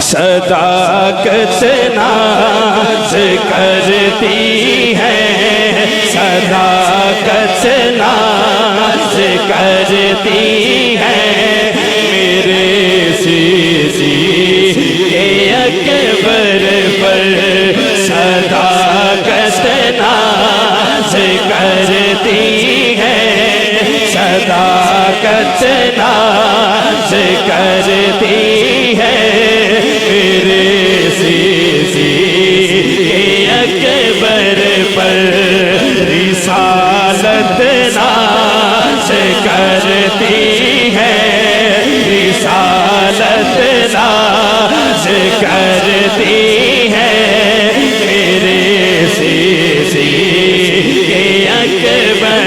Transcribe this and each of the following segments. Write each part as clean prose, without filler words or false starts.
صداقت ناز کرتی ہے، صداقت ناز کرتی ہے، میرے سیدی کے اکبر پر صداقت ناز کرتی ہے، صداقت ناز کرتی ہے، میرے سیدی کے اکبر پر رسالت ناز کرتی ہے، رسالت ناز کرتی ہے، میرے سیدی کے اکبر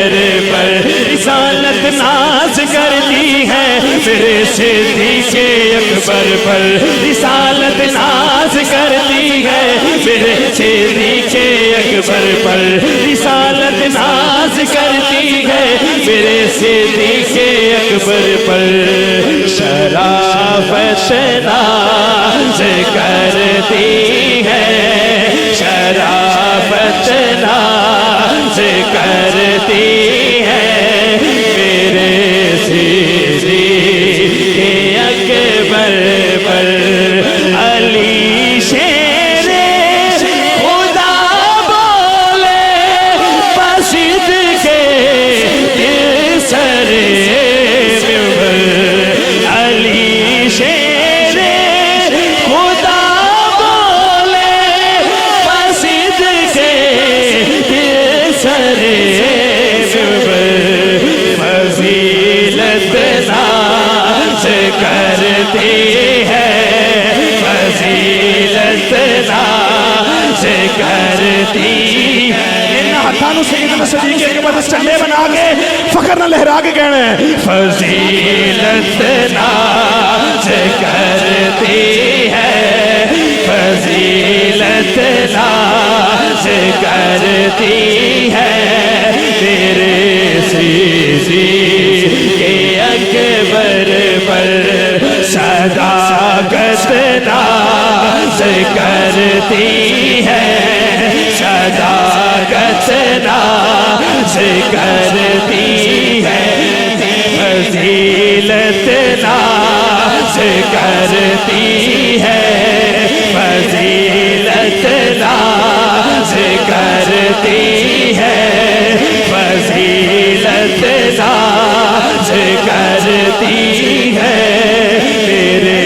پر رسالت ناز کرتی ہے، میرے سیدی کے اکبر پر رسالت ناز کرتی ہے، میرے سیدی کے اکبر پر رسالت ناز کرتی ہے، میرے سیدی کے اکبر پر شرافت ناز کرتی ہے، شرافت ناز کرتی ہے، میرے سیدی کے اکبر پر علی شیر خدا بولے بسید کے سر ممبر، علی شیر خدا بولے بسید کے سر ممبر، فضیلت ناز کرتی ہے، فضیلت ناز کرتی ہے، ان ہاتھانوں سیدنا صدیق کے بعد چلے بنا کے فخر نہ لہرا کے کہنا ہے، فضیلت ناز کرتی ہے، فضیلت ناز کرتی ہے، میرے سیدی کے اکبر پر صداقت ناز کرتی ہے، صداقت ناز کرتی ہے، فضیلت ناز کرتی ہے، فضیلت ناز کرتی ہے، فضیلت ناز کرتی ہے، میرے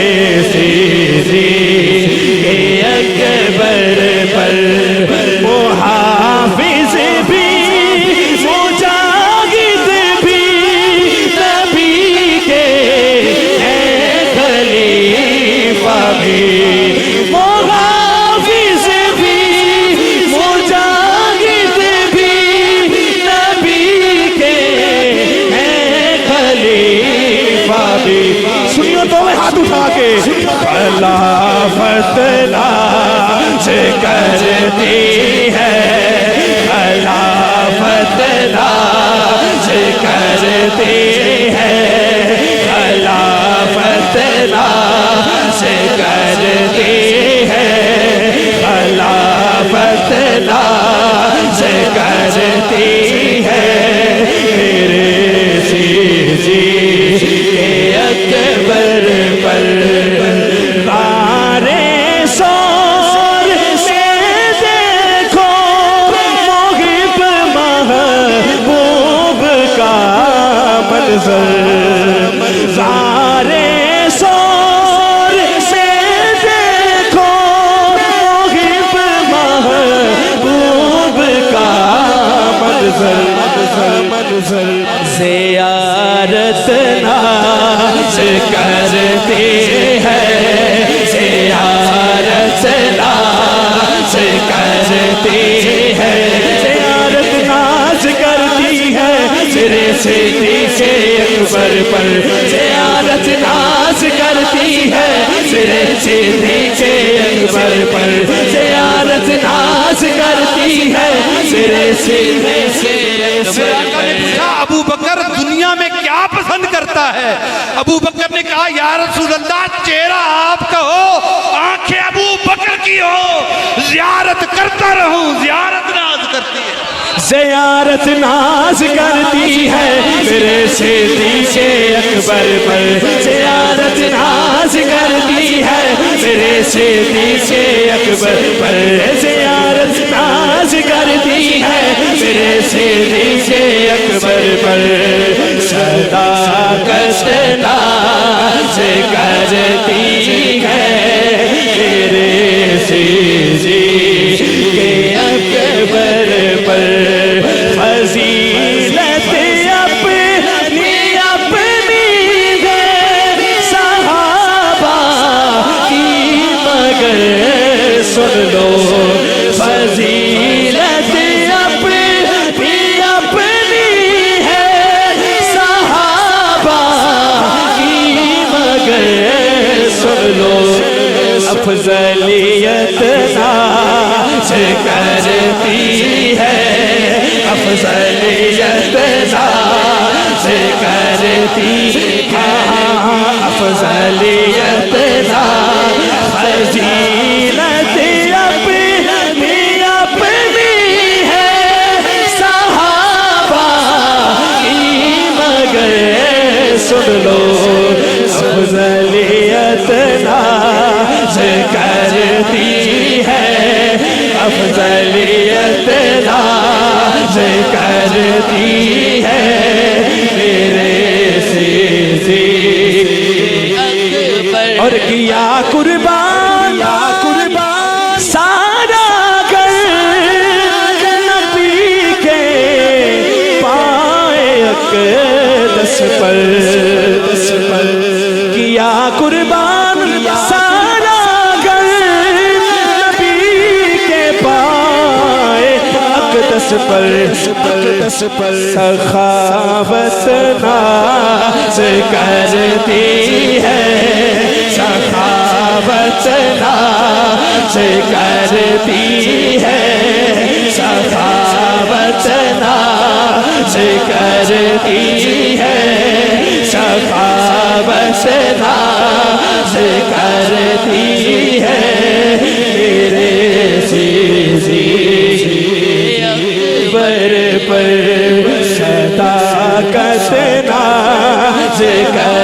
سیدی کے اکبر پر محافظ بھی مجاہد بھی نبی کے ہیں، خلیفہ بھی محافظ بھی مجاہد بھی نبی کے ہیں، خلیفہ بھی، سنیو تو میں ہاتھ اٹھا کے خلافت ناز کرتی ہے، خلافت ناز کرتی ہے، خلافت ناز کرتی ہے، خلافت ناز کرتی ہے، میرے سیدی کے اکبر پر غارِ سور میں دیکھو محب محبوب کا منظر، غارِ سور میں دیکھو محب محبوب کا منظر، زیارت ناز کرتی ہے، زیارت ناز کرتی ہے، زیارت ناز کرتی ہے، میرے سیدی کے اکبر پر زیارت ناز کرتی ہے، میرے سیدی کے اکبر پر زیارت ناز کرتی ہے، میرے سیدی کے اکبر پر۔ ابو بکر دنیا میں کیا پسند کرتا ہے؟ ابو بکر نے کہا یا رسول اللہ چہرہ آپ کا ہو کی ہو زیارت کرتا رہوں زیارت ناز کرتی ہے زیارت ناز کرتی ہے میرے صدیق اکبر پر زیارت ناز کرتی ہے میرے صدیق اکبر پر زیارت ناز کرتی ہے میرے صدیق اکبر پر صداقت ناز کرتی ہے میرے صدیق اکبر پر فضیلت اپنی اپنی ہے صحابہ کی مگر سن لو فضیلت اپنی اپنی ہے صحابہ کی مگر سن لو افضلیت ناز کرتی ہے افضلیت ناز کرتی ہے افضلیت ناز فضیلت اپنی اپنی ہے صحابہ کی مگر سن لو افضلیت ناز کرتی ہے افضلیت ناز کرتی ہے میرے صدیق اور کیا قربان سارا گھر نبی کے پائے اقدس پر کیا قربان سارا گھر نبی کے پائے اقدس پر سخاوت ناز کرتی ہے سخاوت ناز کرتی ہے سخاوت ناز کرتی ہے سخاوت ناز کرتی ہے میرے صدیق اکبر پر صداقت ناز کرتی